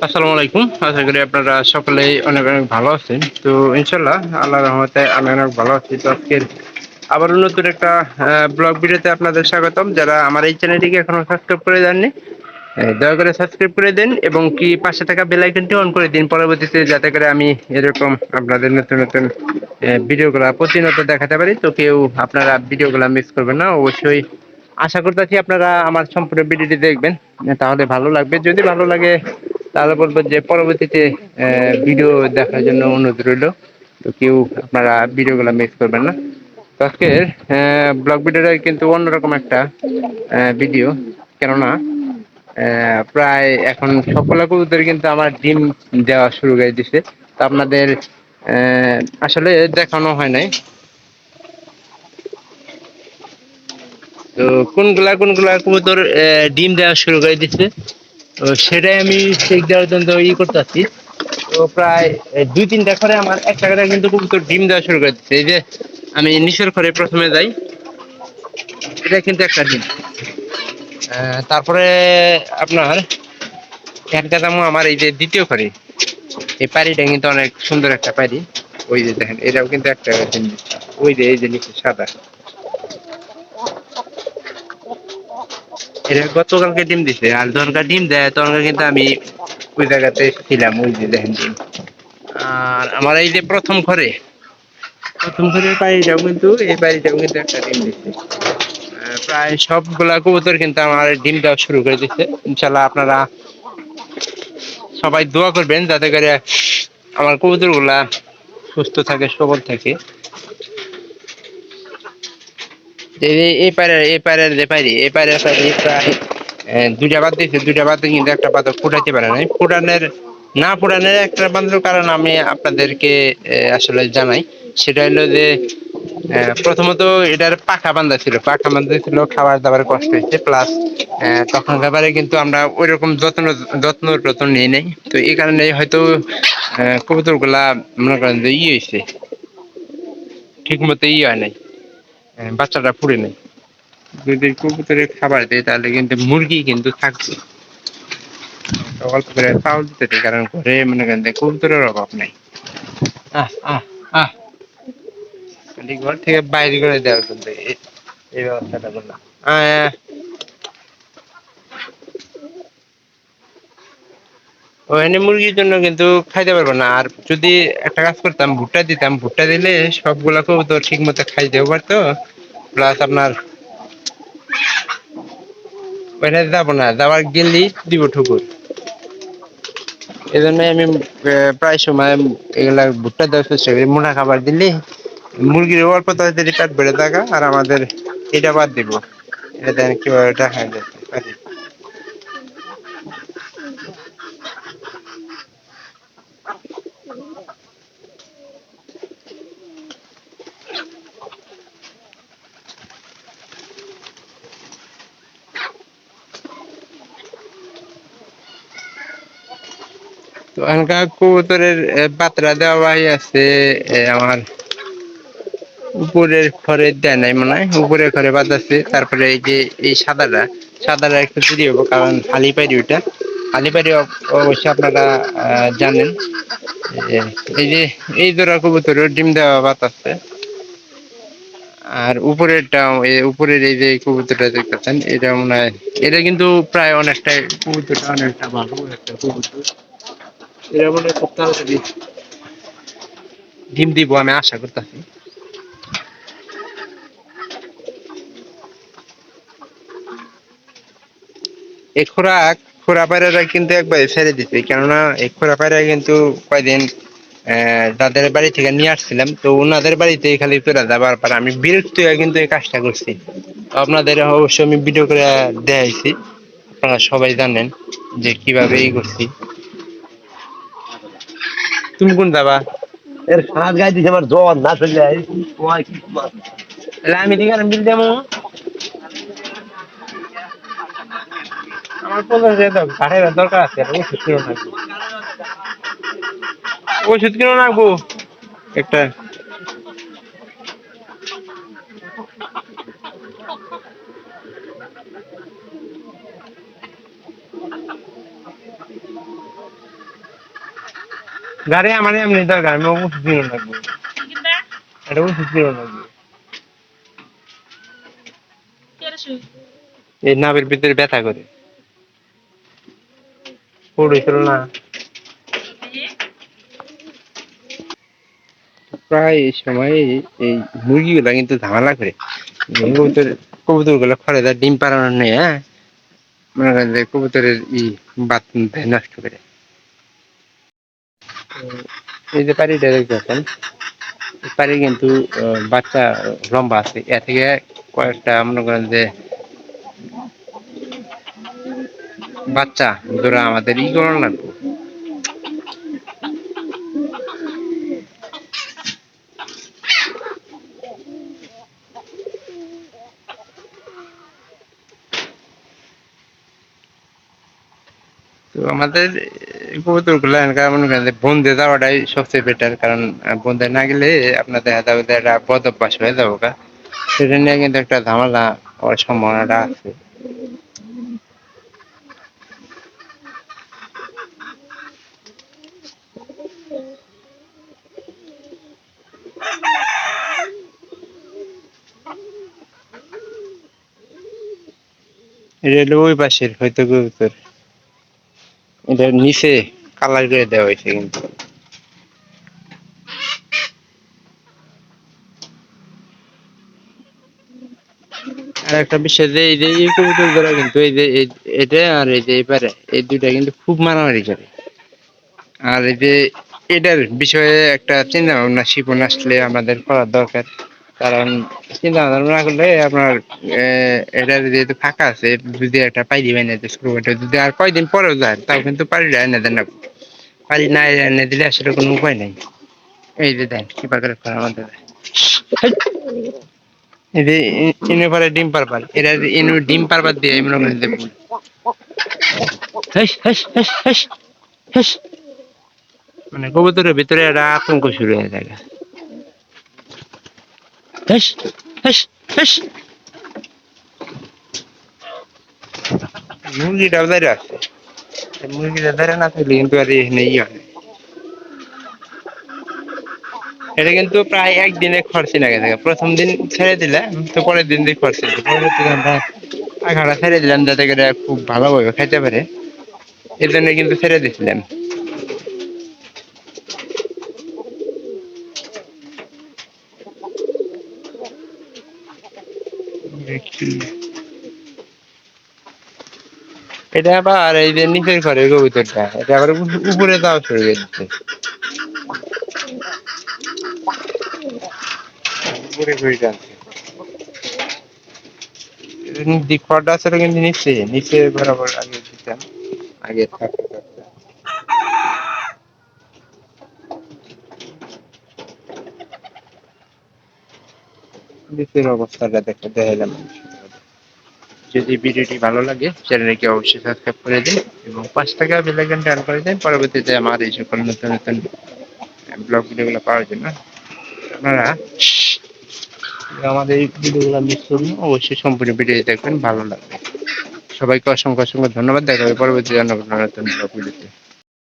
আসসালামু আলাইকুম। আশা করি আপনারা সকলেই অনেক, অনেক ভালো আছেন। তো ইনশাআল্লাহ আল্লাহর রহমতে আমি অনেক ভালো আছি। তো আজকের আবারও নতুন একটা ব্লগ ভিডিওতে আপনাদের স্বাগতম। যারা আমার এই চ্যানেলটিকে এখনো সাবস্ক্রাইব করে দেননি, দয়া করে সাবস্ক্রাইব করে দিন এবং কি পাশে থাকা বেল আইকনটি অন করে দিন পরবর্তীতে, যাতে করে আমি এরকম আপনাদের নতুন, নতুন ভিডিওগুলা প্রতিনিয়ত দেখাতে পারি। তো কেউ আপনারা ভিডিওগুলা মিস করবেন না। অবশ্যই আশা করতেছি আপনারা আমার সম্পূর্ণ ভিডিওটি দেখবেন, তাহলে ভালো লাগবে। যদি ভালো লাগে তাহলে বলবো যে পরবর্তীতে ভিডিও দেখার জন্য অনুরোধ রইল। তো কেউ আপনারা ভিডিওগুলো মিস করবেন না। তো আজকের ব্লগ ভিডিওটা কিন্তু অন্যরকম একটা ভিডিও, কেননা প্রায় এখন সবগুলা কবুতর কিন্তু আমার ডিম দেওয়া শুরু করে দিছে। তো আপনাদের আসলে দেখানো হয় নাই। তো কোনগুলা কোনগুলা কবুতর ডিম দেওয়া শুরু করে দিচ্ছে, তো সেটাই আমি চেক দেওয়ার জন্য করতেছি। তো প্রায় 2-3টা ঘরে আমার একটা করে কিন্তু কবুতর ডিম দেওয়া শুরু করে দিচ্ছে। এই যে আমি নিচের ঘরে প্রথমে যাই, এটা কিন্তু একটা ডিম। তারপরে আপনার একটা দামও আমার এই যে দ্বিতীয় ঘরে, এই পাড়িটা কিন্তু অনেক সুন্দর একটা পাড়ি। ওই যে দেখেন, এটাও কিন্তু একটা ডিম দিচ্ছে। ওই যে এই যে নিচে সাদা, এটা গতকালকে ডিম দিছে। আর যখনকার ডিম দেয় তখনকার কিন্তু আমি ওই জায়গাতে ছিলাম। ওই যে দেখেন ডিম। আর আমার এই যে প্রথম ঘরের বাড়িটাও কিন্তু, এই বাড়িটাও কিন্তু একটা ডিম দিচ্ছে। প্রায় সবগুলা কবুতর কিন্তু আমার ডিম দেওয়া শুরু করে দিচ্ছে। ইনশাল্লাহ আপনারা সবাই দোয়া করবেন যাতে করে আমার কবুতর গুলা সুস্থ থাকে, সবল থাকে। এই পায়ের যে পায়রি, এই পায়ের প্রায় দুইটা বাদ দিয়েছে। দুইটা বাদ দিয়ে কিন্তু একটা পাতা ফুটাইতে পারে নাই। ফুটানোর একটা মাত্র কারণ আমি আপনাদেরকে আসলে জানাই। সেটা হলো যে প্রথমত এটার পাখা বান্ধা ছিল, খাবার দাবার কষ্ট হয়েছে। প্লাস তখনকার বারে কিন্তু আমরা ওই রকম যত্ন নিয়ে নেই। তো এই কারণে হয়তো কবুতর গুলা মনে করেন যে হয়েছে, ঠিক মতো হয় নাই, বাচ্চাটা ফুটে নাই। যদি কবুতরের খাবার দেয় তাহলে কিন্তু মুরগি কিন্তু থাকবে। তো অল্প করে চাউল দিতে দেয়, কারণ ঘরে মনে করেন যে কবুতরের অভাব নাই। আহ আহ আহ খালি ঘর থেকে বাইরে করে দেওয়ার জন্য এই ব্যবস্থাটা করলাম। ওখানে মুরগির জন্য কিন্তু খাইতে পারবো না। আর যদি একটা কাজ করতাম, ভুট্টা দিতাম, ভুট্টা দিলে সবগুলা কবুতর ঠিক মতো খাইতেও পারতো। প্লাস আপনার ওখানে যাবো না, যাওয়ার গেলেই দিব ঠুকুর। এই জন্যই আমি প্রায় সময় এগুলা ভুট্টা দেওয়ার চেষ্টা করি। মোটা খাবার দিলে মুরগির অল্প তাড়াতাড়ি পেট বেড়ে থাকা, আর আমাদের এটা বাদ দিব। এটা দেন কিভাবে দেখা যাচ্ছে পারি। তো এখানকার কবুতরের বাতরা দেওয়া আছে আমার উপরের ঘরে দেয় নাই মনে হয়, উপরের ঘরে বাদ আছে। তারপরে এই যে এই সাদাটা একটু চুরি হবো, কারণ হালিপাইরি ওইটা হালিপাইরি অবশ্যই আপনারা জানেন। এই যে এই জোড়া কবুতরের ডিম দেওয়া বাত আছে। আর উপরের এই যে কবুতরটা দেখতেছেন, এটা মনে হয় এটা কিন্তু প্রায় অনেকটাই, কবুতরটা অনেকটা ভালো একটা কবুতর। এটা মনে হয় খুব তাড়াতাড়ি ডিম দিব আমি আশা করতেছি। এই খোরা পায়রাটা কিন্তু একবার ছেড়ে দিতে, কেননা এই খোরা পায়রা কিন্তু কয়দিন তাদের বাড়ি থেকে নিয়ে আসছিলাম। তো ওনাদের বাড়িতে খালি তোরা যাবার পর আমি বিরক্ত হয়ে কিন্তু এই কাজটা করছি। তো আপনাদের অবশ্যই আমি ভিডিও করে দেখাইছি, আপনারা সবাই জানেন যে কিভাবে এই করছি। তুমি কোন যাবা? এর সাত গায়ে দিছে আমার জ্বর না চলে তাহলে আমি দিকে বিল দেবো। আমার 50,000 দাও, 60,000 দরকার আছে। ওষুধ কিনো রাখবো একটা। গাড়ি আমার এমনি দরকার, আমি ওষুধ দিও লাগবে, এটা ওষুধ দিও লাগবে। এই নাভের ভিতরে ব্যথা করে পড়েছিল না, প্রায় এই সময় এই মুরগিগুলা কিন্তু ঝামেলা করে। কবুতর কবুতর গুলো খড়ে দেয় ডিম পাড়ানোর নেই, হ্যাঁ, মনে করেন যে কবুতরের বাত নষ্ট করে। তো এই যে পাড়িটা দেখতেছেন, এই পাড়ি কিন্তু বাচ্চা লম্বা আছে, এ থেকে কয়েকটা মনে করেন যে বাচ্চা ধরা আমাদের করানো লাগবে। তো আমাদের কবুতর গুলা মনে করেন যে বন্ধে যাওয়াটাই সবচেয়ে বেটার, কারণ বন্ধে না গেলে আপনার দেখা যাবে যে একটা বদ অভ্যাস হয়ে যাবো গা। সেটা নিয়ে কিন্তু একটা ঝামেলা হওয়ার সম্ভাবনাটা আছে। এটা হলো ওই পাশের হয়তো কবুতর, এটার নিচে কালার করে দেওয়া হয়েছে কিন্তু। আর একটা বিষয় যে এই যে এই কবুতর গুলা কিন্তু এই যে এটা আর এই যে এবারে এই দুইটা কিন্তু খুব মারামারি করে। আর এই যে এটার বিষয়ে একটা চিন্তা ভাবনা শিপন আসলে আমাদের করার দরকার, কারণ চিন্তা ভাবনা না করলে আপনার এটা যেহেতু ফাঁকা আছে, যদি একটা পাইরি এনে দেয় শুরু করতে, যদি আর কয়দিন পরেও যায় তাও কিন্তু পাড়িটা এনে দেন না। পাড়ি না এনে দিলে আসলে কোনো উপায় নেই। এই যে দেন কি পারে আমাদের এই যে ইনে পারে ডিম পারবার, এরা ইনু ডিম পারবার দিয়ে মনে করেন যে ভুল। হেস হেস হেস হেস হেস, মানে কবুতরের ভিতরে একটা আতঙ্ক শুরু হয়ে যায়। হেস হেস হেস, মুরগিটাও দাঁড়িয়ে আছে, মুরগিটা দাঁড়িয়ে না থাকলে কিন্তু আর এখানে হয়। এটা কিন্তু প্রায় একদিনে খরচে লাগে থাকে, প্রথম দিন ছেড়ে দিলে তো পরের দিন দিয়ে খরচে, পরবর্তীতে আমরা আখাড়া ছেড়ে দিলাম যাতে করে খুব ভালোভাবে খাইতে পারে, এর জন্য কিন্তু ছেড়ে দিছিলাম। এটা আবার এই যে নিচের ঘরের কবুতরটা, এটা আবার উপরে যাওয়া শুরু করে দিচ্ছে, উপরে ঘুরে টানছে। খড়টা ছিল কিন্তু নিচে নিচে বরাবর আগে দিতাম, আগে থাকতে থাকতে নিচের অবস্থাটা দেখালাম। যদি ভিডিওটি ভালো লাগে চ্যানেলকে অবশ্যই সাবস্ক্রাইব করে দিন এবং 5 টাকা বেল আইকনটা অন করে দিন, পরবর্তীতে আমার এই সকল নতুন নতুন ব্লগ ভিডিওগুলো পাওয়ার জন্য। আপনারা আমাদের এই ভিডিওগুলো মিস করুন, অবশ্যই সম্পূর্ণ ভিডিও দেখবেন, ভালো লাগবে। সবাইকে অসংখ্য অসংখ্য ধন্যবাদ, দেখা হবে পরবর্তী নতুন ব্লগ ভিডিওতে।